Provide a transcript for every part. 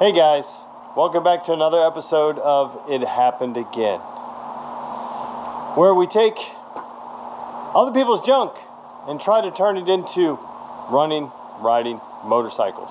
Hey guys, welcome back to another episode of It Happened Again, where we take other people's junk and try to turn it into running, riding motorcycles.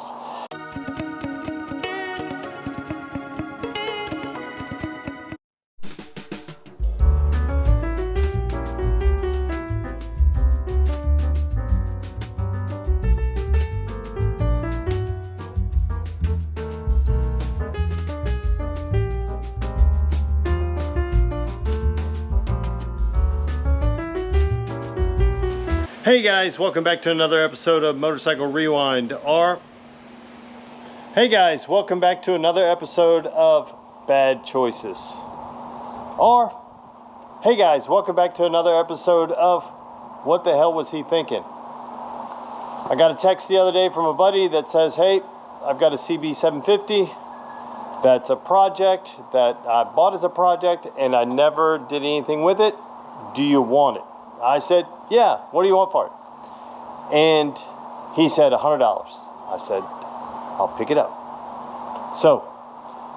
Hey guys, welcome back to another episode of Motorcycle Rewind, hey guys, welcome back to another episode of Bad Choices, hey guys, welcome back to another episode of What the Hell Was He Thinking? I got a text the other day from a buddy that says, hey, I've got a CB750 that's a project that I bought as a project and I never did anything with it. Do you want it? I said, yeah, what do you want for it? And he said $100. I said, I'll pick it up. So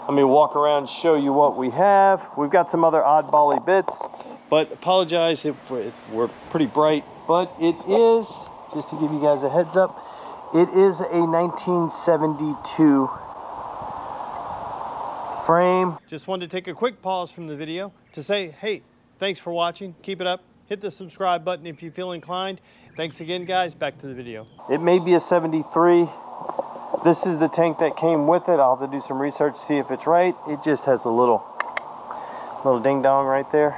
let me walk around, show you what we have. We've got some other oddbally bits, but apologize if we're pretty bright, but it is, just to give you guys a heads up, it is a 1972 frame. Just wanted to take a quick pause from the video to say, hey, thanks for watching. Keep it up. Hit the subscribe button if you feel inclined. Thanks again, guys. Back to the video. It may be a 73. This is the tank that came with it. I'll have to do some research, see if it's right. It just has a little ding dong right there.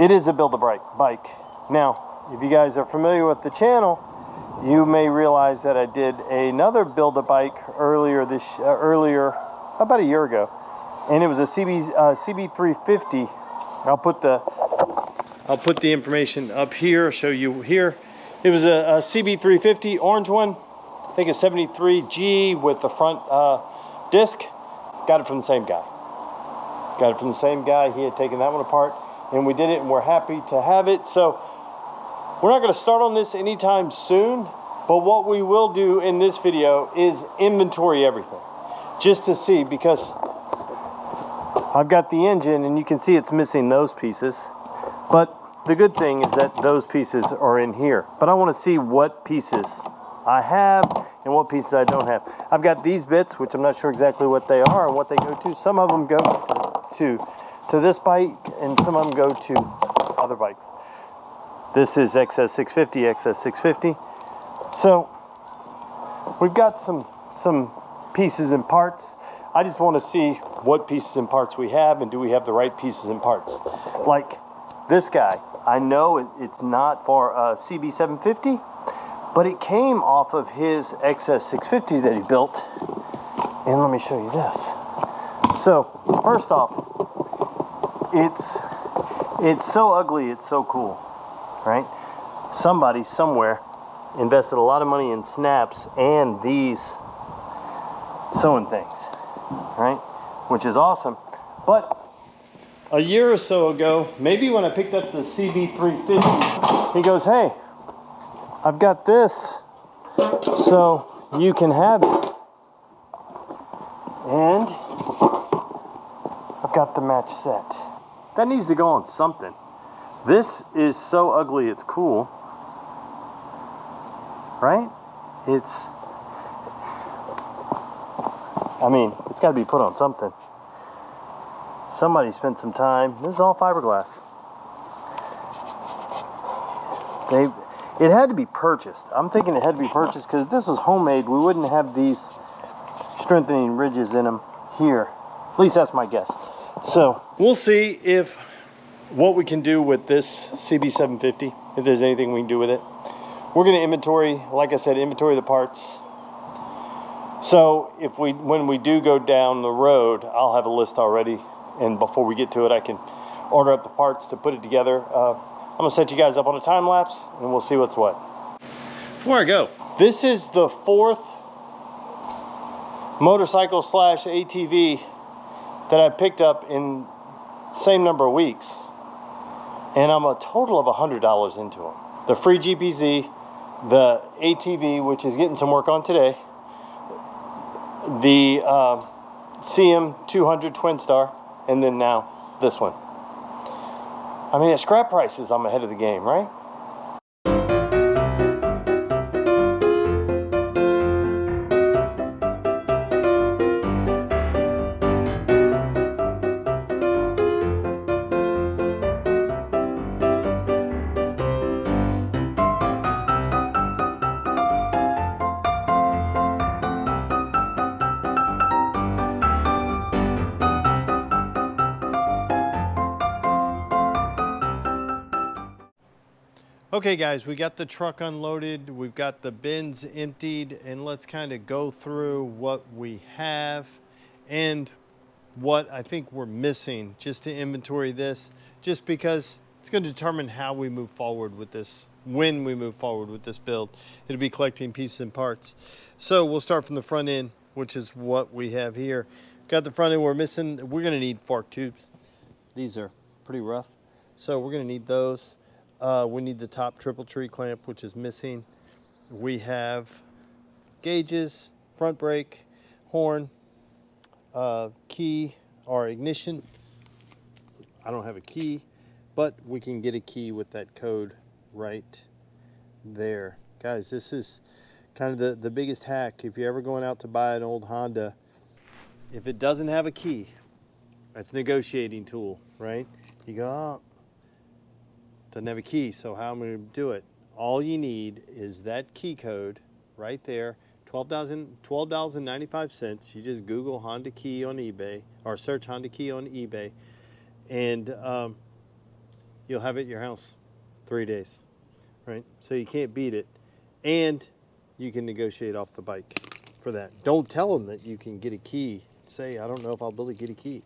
It is a Build-A-Bike. Now, if you guys are familiar with the channel, you may realize that I did another Build-A-Bike earlier about a year ago, and it was a CB350. I'll put the information up here, show you here. It was a CB350, orange one. I think a 73G with the front disc. Got it from the same guy. He had taken that one apart, and we did it, and we're happy to have it. So we're not going to start on this anytime soon, but what we will do in this video is inventory everything, just to see, because I've got the engine, and you can see it's missing those pieces. But the good thing is that those pieces are in here. But I want to see what pieces I have and what pieces I don't have. I've got these bits, which I'm not sure exactly what they are and what they go to. Some of them go to this bike, and some of them go to other bikes. This is XS650. So we've got some pieces and parts. I just want to see what pieces and parts we have, and do we have the right pieces and parts. Like this guy, I know it's not for a CB750, but it came off of his XS650 that he built. And let me show you this. So first off, it's so ugly, it's so cool, right? Somebody somewhere invested a lot of money in snaps and these sewing things, right? Which is awesome. But a year or so ago, maybe when I picked up the CB350, he goes, hey, I've got this, so you can have it. And I've got the match set. That needs to go on something. This is so ugly, it's cool, right? It's got to be put on something. Somebody spent some time. This is all fiberglass. It had to be purchased. I'm thinking it had to be purchased because if this was homemade, we wouldn't have these strengthening ridges in them here. At least that's my guess. So we'll see what we can do with this CB750, if there's anything we can do with it. We're going to inventory, like I said, inventory the parts. So when we do go down the road, I'll have a list already. And before we get to it, I can order up the parts to put it together. I'm going to set you guys up on a time lapse, and we'll see what's what. Before I go, this is the 4th motorcycle / ATV that I picked up in the same number of weeks. And I'm a total of $100 into them. The free GPZ, the ATV, which is getting some work on today, the CM200 Twin Star, and then now this one. I mean, at scrap prices, I'm ahead of the game, right? Okay guys, we got the truck unloaded, we've got the bins emptied, and let's kind of go through what we have and what I think we're missing just to inventory this, just because it's going to determine how we move forward with this, when we move forward with this build. It'll be collecting pieces and parts. So we'll start from the front end, which is what we have here. Got the front end we're missing. We're going to need fork tubes. These are pretty rough, so we're going to need those. We need the top triple tree clamp, which is missing. We have gauges, front brake, horn, key or ignition. I don't have a key, but we can get a key with that code right there. Guys, this is kind of the biggest hack. If you're ever going out to buy an old Honda, if it doesn't have a key, that's a negotiating tool, right? You go, oh, doesn't have a key, so how am I going to do it? All you need is that key code right there, $12.95. You just Google Honda key on eBay, or search Honda key on eBay, and you'll have it at your house 3 days, right? So you can't beat it, and you can negotiate off the bike for that. Don't tell them that you can get a key. Say, I don't know if I'll be able to get a key.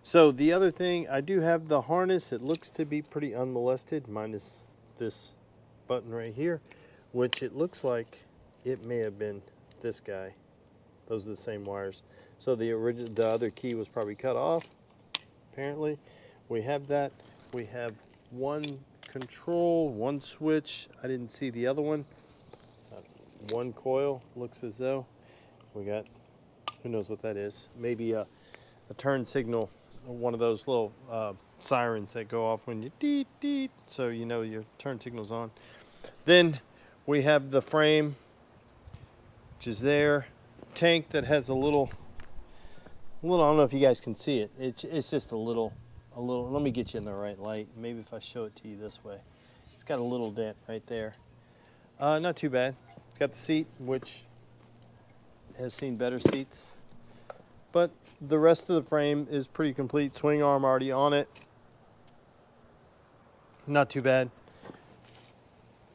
So the other thing, I do have the harness. It looks to be pretty unmolested, minus this button right here, which it looks like it may have been this guy. Those are the same wires. So the other key was probably cut off, apparently. We have that. We have one control, one switch. I didn't see the other one. One coil, looks as though. We got, who knows what that is. Maybe a turn signal. One of those little sirens that go off when you deet deet, so you know your turn signal's on. Then we have the frame, which is there. Tank that has a little. I don't know if you guys can see it. It's just a little. Let me get you in the right light. Maybe if I show it to you this way. It's got a little dent right there. Not too bad. It's got the seat, which has seen better seats. But the rest of the frame is pretty complete. Swing arm already on it. Not too bad.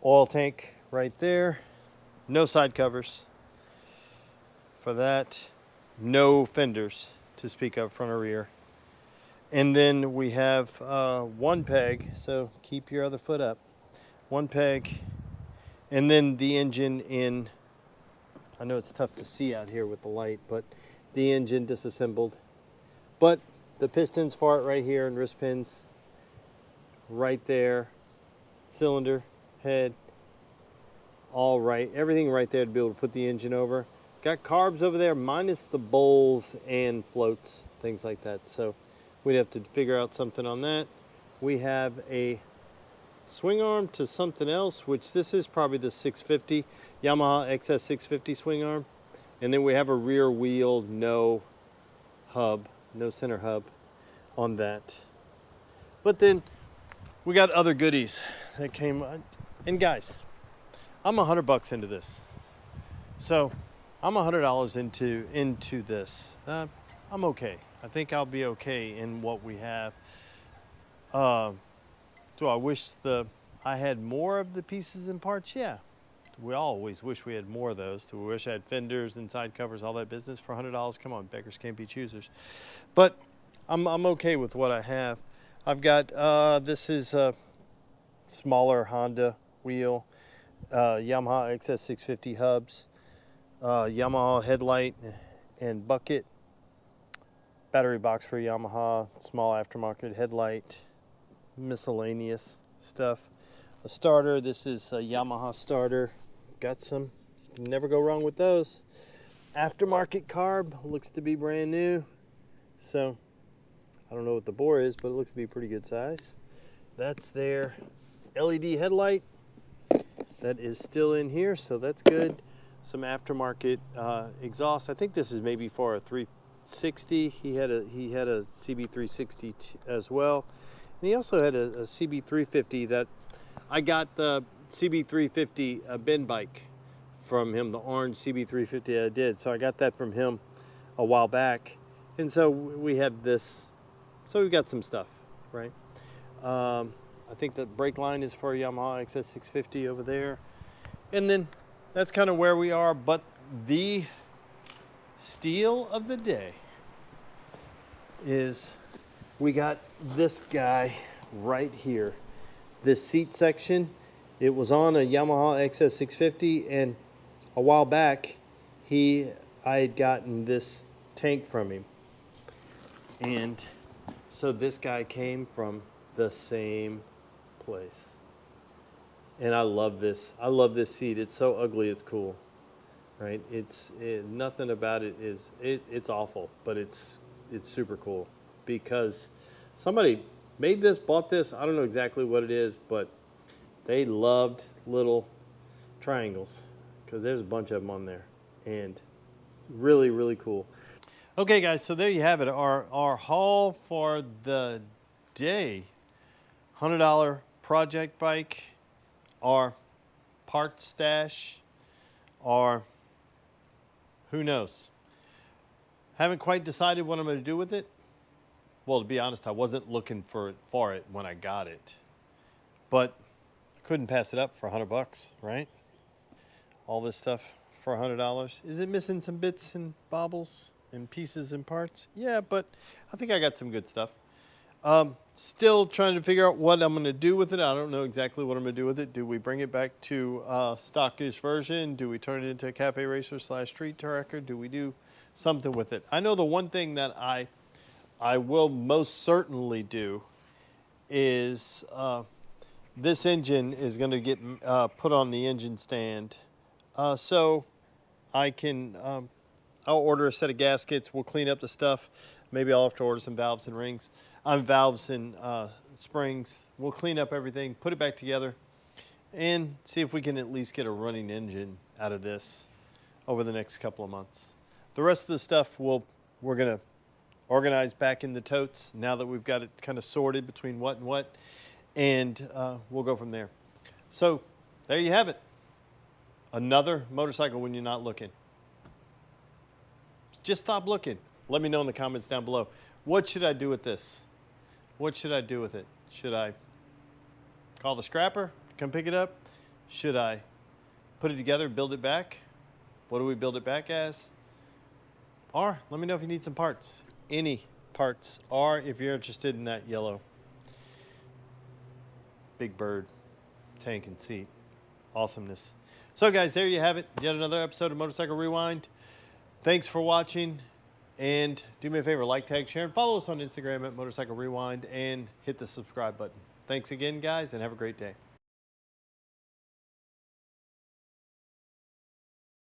Oil tank right there. No side covers for that. No fenders to speak of, front or rear. And then we have one peg, so keep your other foot up. One peg. And then the engine in, I know it's tough to see out here with the light, but the engine disassembled, but the pistons for it right here and wrist pins right there, cylinder, head, all right, everything right there to be able to put the engine over. Got carbs over there minus the bowls and floats, things like that, so we'd have to figure out something on that. We have a swing arm to something else, which this is probably the 650 Yamaha XS 650 swing arm. And then we have a rear wheel, no hub, no center hub on that. But then we got other goodies that came. And guys, I'm $100 into this. So I'm $100 into this. I'm okay. I think I'll be okay in what we have. Do I wish I had more of the pieces and parts? Yeah. We always wish we had more of those. Do we wish I had fenders and side covers, all that business for $100? Come on, beggars can't be choosers. But I'm okay with what I have. I've got, this is a smaller Honda wheel, Yamaha XS 650 hubs, Yamaha headlight and bucket, battery box for Yamaha, small aftermarket headlight, miscellaneous stuff. A starter, this is a Yamaha starter. Got some, you can never go wrong with those. aftermarket carb, looks to be brand new. So I don't know what the bore is, but it looks to be pretty good size. That's their LED headlight. That is still in here, so that's good. Some aftermarket exhaust. I think this is maybe for a 360. He had a CB360 as well. And he also had a CB350 that I got the CB350 bin bike from him, the orange CB350 I did. So I got that from him a while back. And so we have this, so we've got some stuff, right? I think the brake line is for a Yamaha XS650 over there. And then that's kind of where we are, but the steal of the day is we got this guy right here. This seat section, it was on a Yamaha XS650, and a while back I had gotten this tank from him. And so this guy came from the same place. And I love this. I love this seat. It's so ugly, it's cool. Right? Nothing about it is it's awful, but it's super cool because somebody made this, bought this. I don't know exactly what it is, but they loved little triangles because there's a bunch of them on there, and it's really, really cool. Okay, guys, so there you have it. Our haul for the day. $100 project bike, our parts stash, or who knows. Haven't quite decided what I'm going to do with it. Well, to be honest, I wasn't looking for it when I got it, but I couldn't pass it up for $100, right? All this stuff for $100. Is it missing some bits and bobbles and pieces and parts? Yeah, but I think I got some good stuff. Still trying to figure out what I'm going to do with it. I don't know exactly what I'm going to do with it. Do we bring it back to stockish version? Do we turn it into a cafe racer / street tracker? Do we do something with it? I know the one thing that I will most certainly do is this engine is going to get put on the engine stand. So I can, I'll order a set of gaskets. We'll clean up the stuff. Maybe I'll have to order some valves and rings. Valves and springs. We'll clean up everything, put it back together, and see if we can at least get a running engine out of this over the next couple of months. The rest of the stuff we're going to organize back in the totes now that we've got it kind of sorted between what and what, and we'll go from there. So there you have it. Another motorcycle when you're not looking. Just stop looking. Let me know in the comments down below. What should I do with this? What should I do with it? Should I call the scrapper, come pick it up? Should I put it together, build it back? What do we build it back as? Or let me know if you need some parts. Any parts. Or if you're interested in that yellow Big Bird tank and seat. Awesomeness. So guys, there you have it. Yet another episode of Motorcycle Rewind. Thanks for watching. And do me a favor, like, tag, share, and follow us on Instagram at Motorcycle Rewind, and hit the subscribe button. Thanks again, guys, and have a great day.